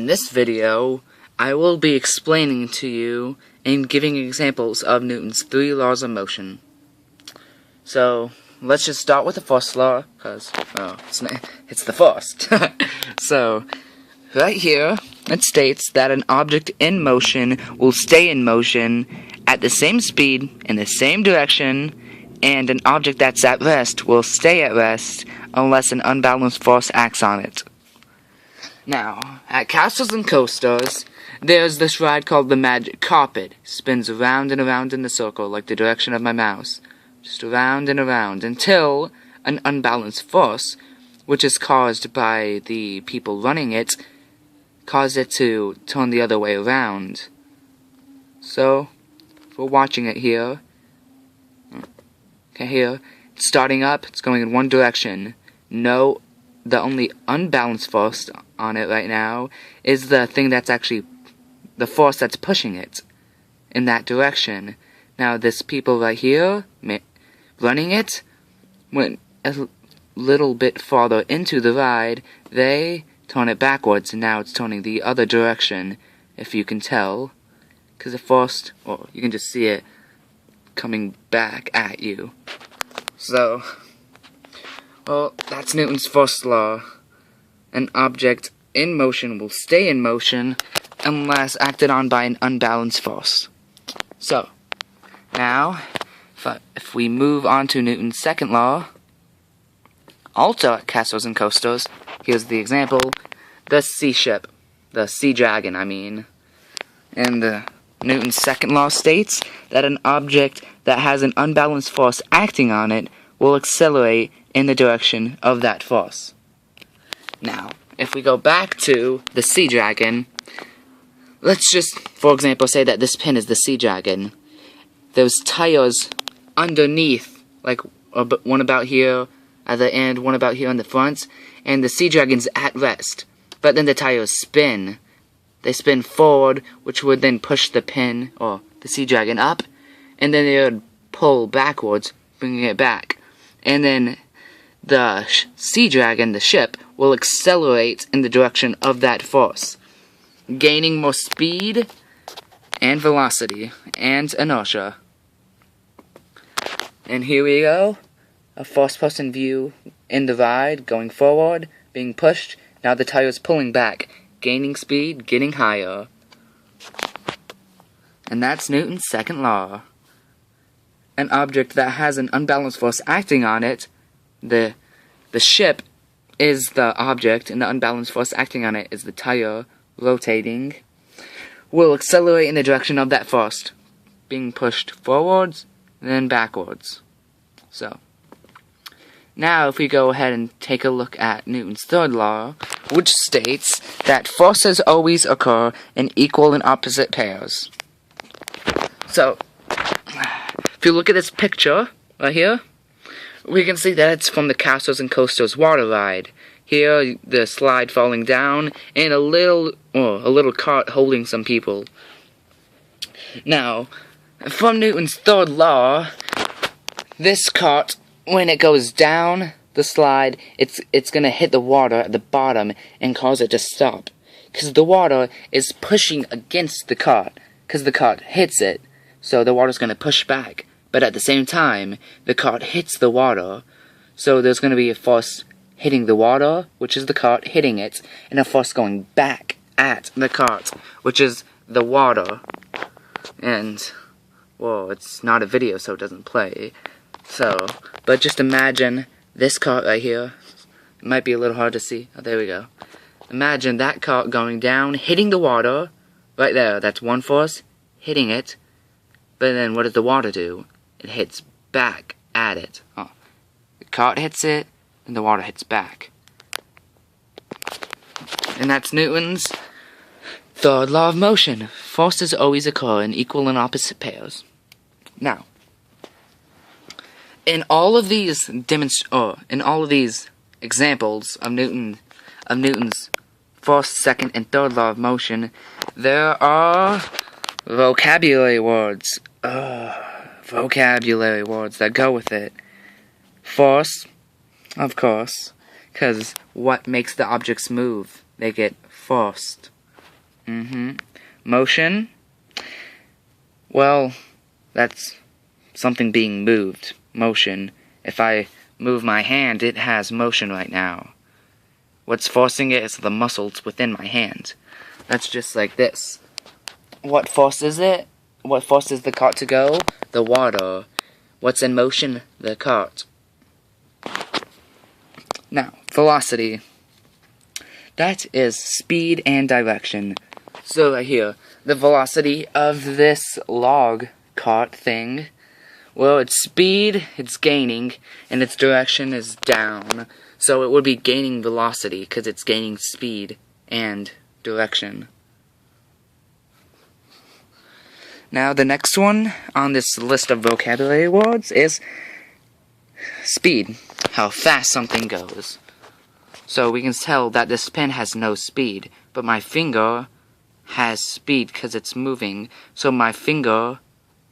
In this video, I will be explaining to you and giving examples of Newton's 3 laws of motion. So, let's just start with the first law, because, it's the first. So, right here, it states that an object in motion will stay in motion at the same speed, in the same direction, and an object that's at rest will stay at rest unless an unbalanced force acts on it. Now, at castles and coasters, there's this ride called the magic carpet. It spins around and around in a circle like the direction of my mouse. Just around and around until an unbalanced force, which is caused by the people running it, cause it to turn the other way around. So, if we're watching it here, it's starting up, it's going in one direction. The only unbalanced force on it right now is the thing that's actually the force that's pushing it in that direction. Now this people right here running it went a little bit farther into the ride. They turn it backwards, and now it's turning the other direction, if you can tell, because the force, or you can just see it coming back at you. So, well, that's Newton's first law. An object in motion will stay in motion unless acted on by an unbalanced force. So, now, if we move on to Newton's second law, also at castles and coasters, here's the example, the sea ship, the sea dragon, I mean. And Newton's second law states that an object that has an unbalanced force acting on it will accelerate in the direction of that force. Now, if we go back to the sea dragon, let's just, for example, say that this pin is the sea dragon. There's tires underneath, like one about here at the end, one about here on the front, and the sea dragon's at rest. But then the tires spin. They spin forward, which would then push the pin, or the sea dragon, up, and then they would pull backwards, bringing it back. And then the sea dragon, the ship, will accelerate in the direction of that force, gaining more speed and velocity and inertia. And here we go, a first-person view in the ride, going forward, being pushed. Now the tire's pulling back, gaining speed, getting higher. And that's Newton's second law. An object that has an unbalanced force acting on it, the ship is the object, and the unbalanced force acting on it is the tire rotating, will accelerate in the direction of that force, being pushed forwards, then backwards. So, now if we go ahead and take a look at Newton's third law, which states that forces always occur in equal and opposite pairs. So, if you look at this picture right here, we can see that it's from the Castles and Coasters water ride. Here, the slide falling down, and a little cart holding some people. Now, from Newton's third law, this cart, when it goes down the slide, it's gonna hit the water at the bottom and cause it to stop, because the water is pushing against the cart, because the cart hits it, so the water's gonna push back. But at the same time, the cart hits the water, so there's going to be a force hitting the water, which is the cart hitting it, and a force going back at the cart, which is the water. And, well, it's not a video, so it doesn't play. So, but just imagine this cart right here. It might be a little hard to see. Oh, there we go. Imagine that cart going down, hitting the water, right there. That's one force, hitting it. But then what does the water do? It hits back at it. Oh. The cart hits it, and the water hits back. And that's Newton's third law of motion. Forces always occur in equal and opposite pairs. Now, in all of these examples of Newton's first, second, and third law of motion, there are vocabulary words. Vocabulary words that go with it. Force, of course, because what makes the objects move? They get forced. Motion. Well, that's something being moved. Motion. If I move my hand, it has motion right now. What's forcing it is the muscles within my hand. That's just like this. What forces it? What forces the cart to go? The water. What's in motion? The cart. Now, velocity. That is speed and direction. So right here, the velocity of this log cart thing, well, its speed, it's gaining, and its direction is down. So it would be gaining velocity, because it's gaining speed and direction. Now, the next one on this list of vocabulary words is speed. How fast something goes. So we can tell that this pen has no speed, but my finger has speed because it's moving. So my finger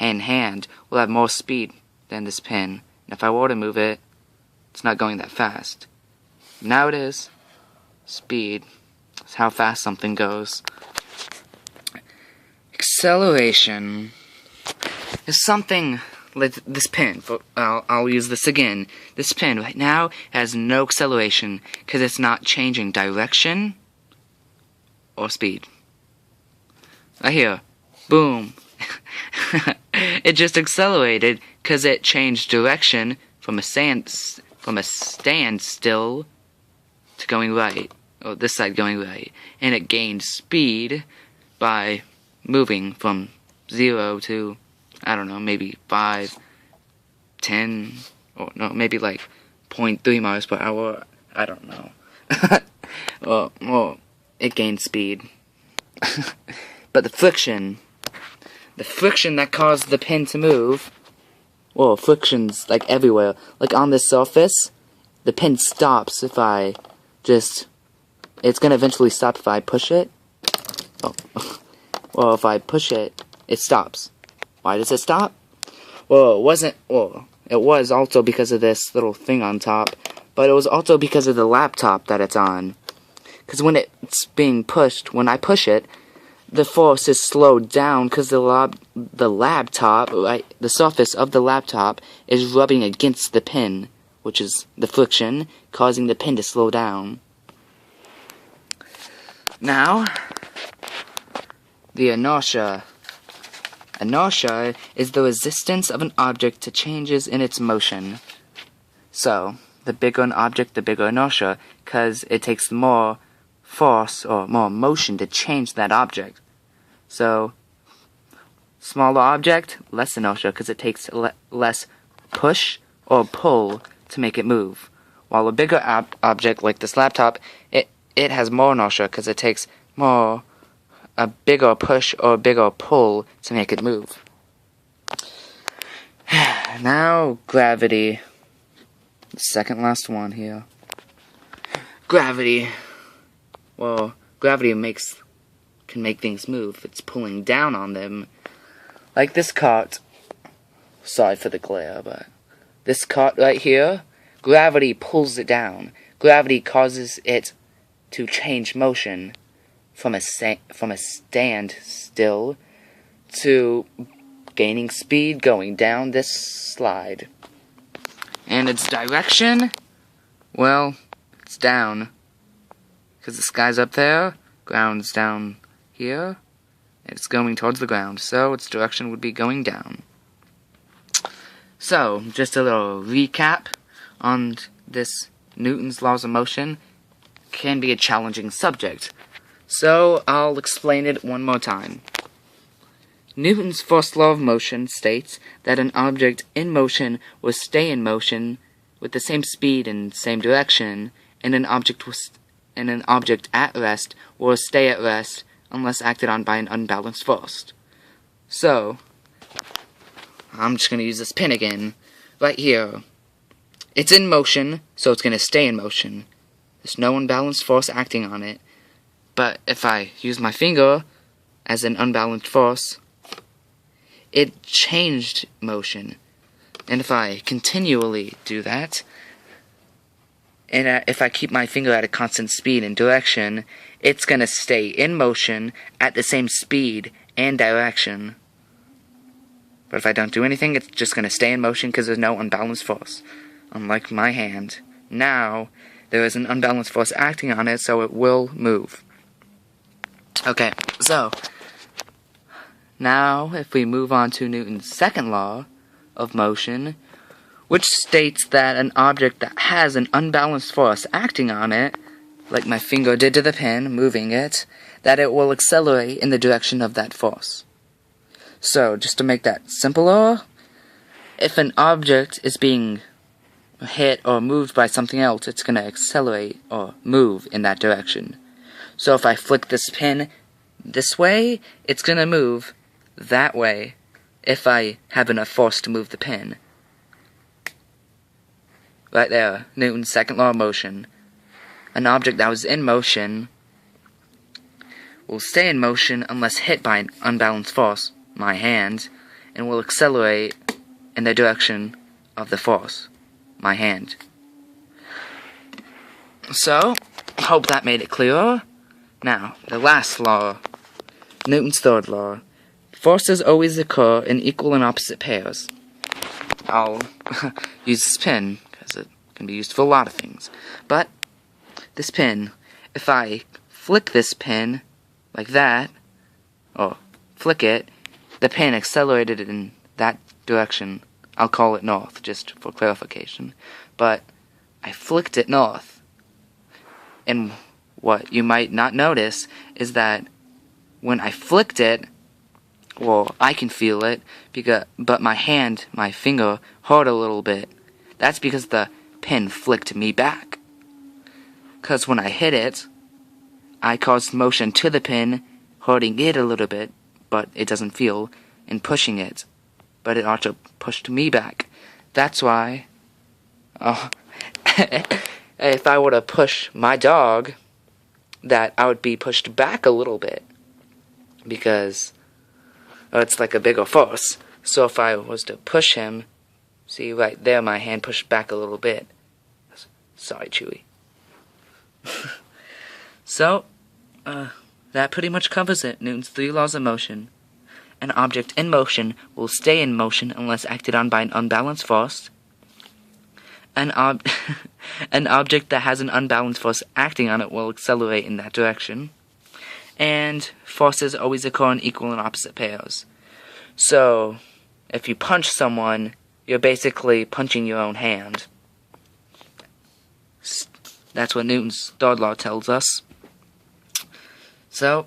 and hand will have more speed than this pen. And if I were to move it, it's not going that fast. Now it is. Speed. It's how fast something goes. Acceleration is something like this pen. I'll use this again. This pen right now has no acceleration because it's not changing direction or speed. Right here. Boom. It just accelerated because it changed direction from a standstill to going right. Or this side going right. And it gained speed by moving from 0 to, I don't know, maybe 5, 10, or no, maybe like 0.3 miles per hour. I don't know. Well, it gained speed. But the friction that caused the pen to move, well, friction's like everywhere. Like on this surface, the pen stops if I just, it's gonna eventually stop if I push it. Oh. Well, if I push it, it stops. Why does it stop? Well, it was also because of this little thing on top, but it was also because of the laptop that it's on. Because when it's being pushed, when I push it, the force is slowed down because the laptop, right, the surface of the laptop is rubbing against the pen, which is the friction, causing the pen to slow down. Now, the inertia. Inertia is the resistance of an object to changes in its motion. So, the bigger an object, the bigger inertia, because it takes more force or more motion to change that object. So, smaller object, less inertia, because it takes less push or pull to make it move. While a bigger object, like this laptop, it has more inertia, because it takes a bigger push or a bigger pull to make it move. Now, gravity. The second last one here. Gravity. Well, gravity can make things move. It's pulling down on them. Like this cart. Sorry for the glare, but this cart right here, gravity pulls it down. Gravity causes it to change motion from a standstill to gaining speed going down this slide. And its direction, well, it's down. Because the sky's up there, ground's down here, and it's going towards the ground, so its direction would be going down. So, just a little recap on this Newton's laws of motion. Can be a challenging subject. So, I'll explain it one more time. Newton's first law of motion states that an object in motion will stay in motion with the same speed and same direction, and an object at rest will stay at rest unless acted on by an unbalanced force. So, I'm just going to use this pen again, right here. It's in motion, so it's going to stay in motion. There's no unbalanced force acting on it. But if I use my finger as an unbalanced force, it changed motion. And if I continually do that, And if I keep my finger at a constant speed and direction, it's going to stay in motion at the same speed and direction. But if I don't do anything, it's just going to stay in motion because there's no unbalanced force. Unlike my hand, now there is an unbalanced force acting on it, so it will move. Okay, so now if we move on to Newton's second law of motion, which states that an object that has an unbalanced force acting on it, like my finger did to the pin, moving it, that it will accelerate in the direction of that force. So, just to make that simpler, if an object is being hit or moved by something else, it's going to accelerate or move in that direction. So if I flick this pin this way, it's going to move that way if I have enough force to move the pin. Right there, Newton's second law of motion. An object that was in motion will stay in motion unless hit by an unbalanced force, my hand, and will accelerate in the direction of the force, my hand. So, hope that made it clearer. Now, the last law, Newton's third law. Forces always occur in equal and opposite pairs. I'll use this pin, because it can be used for a lot of things. But, this pin, if I flick this pin, like that, or flick it, the pin accelerated in that direction. I'll call it north, just for clarification. But, I flicked it north. And what you might not notice is that when I flicked it, well, I can feel it, but my hand, my finger, hurt a little bit. That's because the pin flicked me back. Because when I hit it, I caused motion to the pin, hurting it a little bit, but it doesn't feel, and pushing it. But it also pushed me back. That's why, if I were to push my dog, that I would be pushed back a little bit. Because it's like a bigger force. So if I was to push him, see right there, my hand pushed back a little bit. Sorry, Chewy. So, that pretty much covers it. Newton's 3 laws of motion. An object in motion will stay in motion unless acted on by an unbalanced force. An object that has an unbalanced force acting on it will accelerate in that direction. And forces always occur in equal and opposite pairs. So, if you punch someone, you're basically punching your own hand. That's what Newton's third law tells us. So,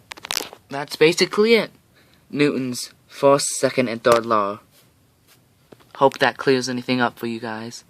that's basically it. Newton's first, second, and third law. Hope that clears anything up for you guys.